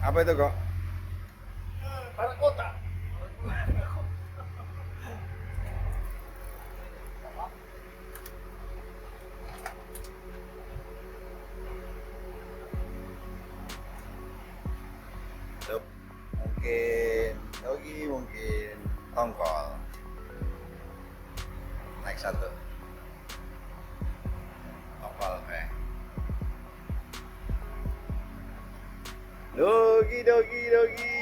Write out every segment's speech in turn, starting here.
Apa itu kok? Para kota. Tuh, mungkin Yogi, mungkin Tongkol. Naik satu. Tongkol kayak. Dogi, dogi, dogi.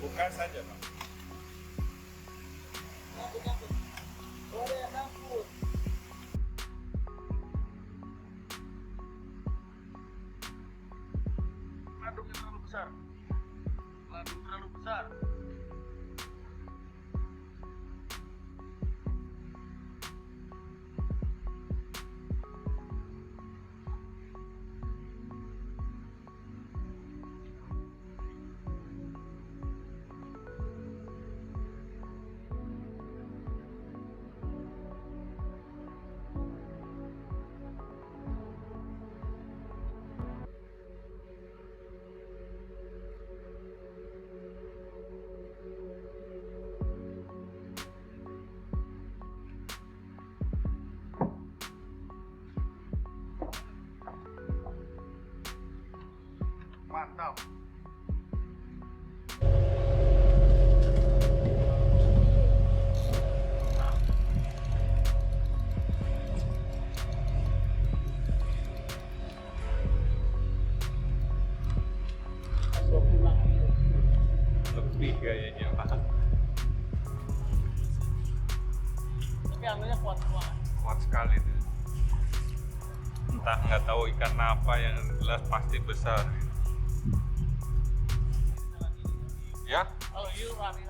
Buka saja, Pak. Ladungnya terlalu besar. Ladung terlalu besar. Mantap. Lebih kayaknya, Pak. Tapi anunya kuat banget. Kuat sekali tuh. Entah nggak tahu ikan apa yang jelas pasti besar. Ya, Kalau hiu lari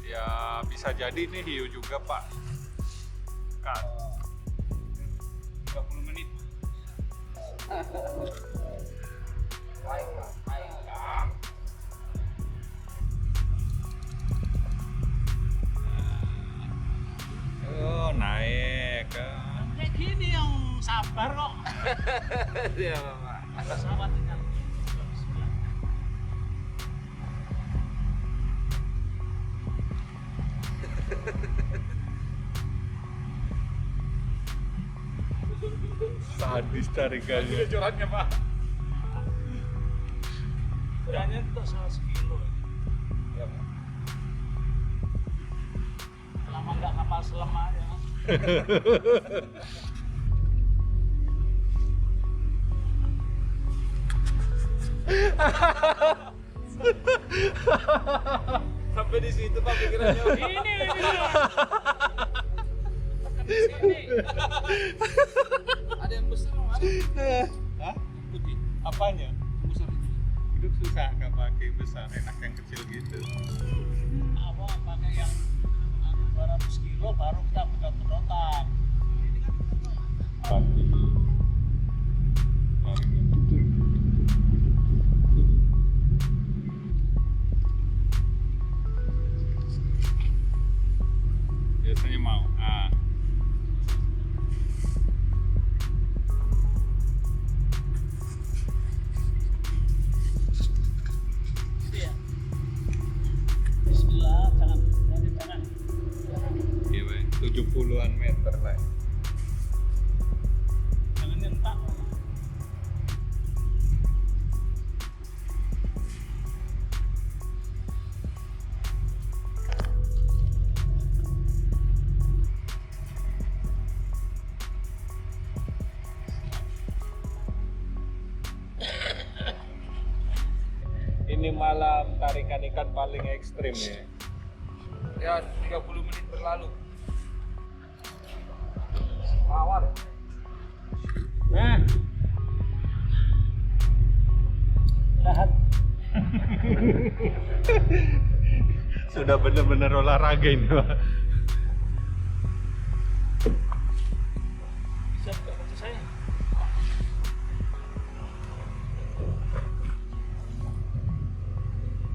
ya bisa jadi ini hiu juga, Pak. Kan. 30 menit. Oh, naik. kayak gini yang sabar kok. Iya, Pak. Pesawat dengan Sadis tarikannya. Corannya, Pak. beratnya itu 100 kilo. Ya, Pak. Selama nggak kapal selam aja. Sampai di situ, Pak, pikirannya. Ini. Di sini. Ada yang besar, ada. Hah? Putih. Apanya? Besar. Hidup susah nggak pakai besar, enak yang kecil gitu. Apa pakai yang 200 kilo baru kita pedot-pedotan. Pasti. Biasanya mau. Iya. Bismillah, jangan jangan. Iya, Pak. 70-an meter, Pak. Jangan nyentak. malam tarikan ikan paling ekstrim ya. Ya 30 menit berlalu. Awan. Nah. Tahan. Sudah benar-benar olahraga ini, Pak. Bisa buka baju saya.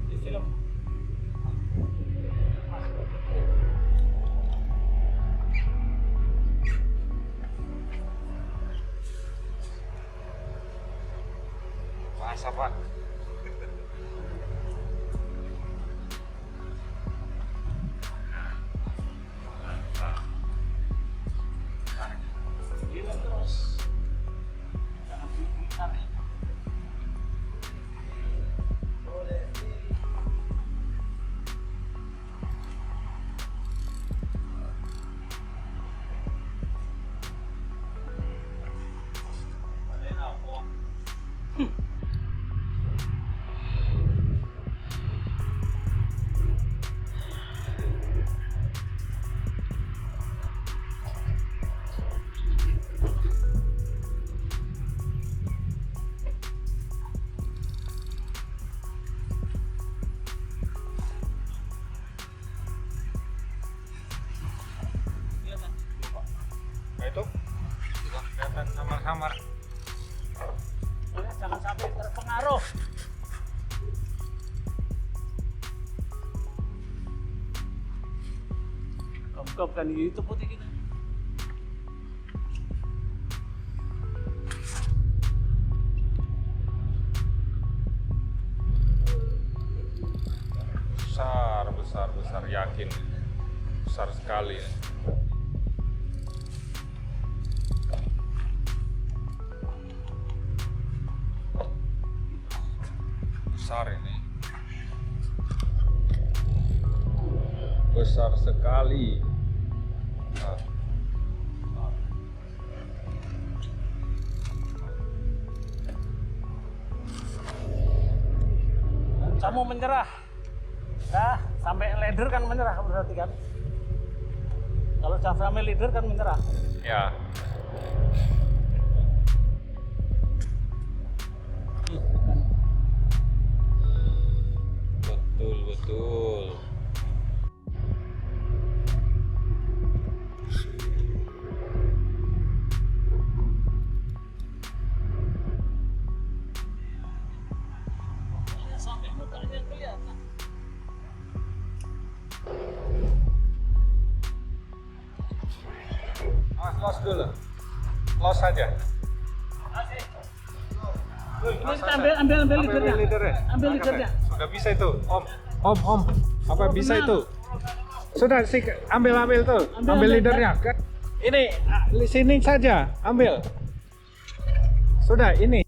Di film. Masa, Pak? Gila terus. Jangan pintar ya. Nah itu kelihatan samar-samar. Jangan sampai terpengaruh. Kom kan itu putih kita. Besar yakin. Besar sekali ya. Besar ini. Besar sekali. Nah. Kamu menyerah. Nah, sampai leader kan menyerah berarti kan. Kalau sampai leader kan menyerah. Ya. Betul. Sampai mukanya kelihatan. Los dulu. Los saja. Ini kita ambil leadernya. Ambil leadernya. Sudah bisa itu, Om. Apa bisa itu? Sudah sih, ambil tuh. Ambil leadernya. Ini sini saja, ambil. Sudah ini.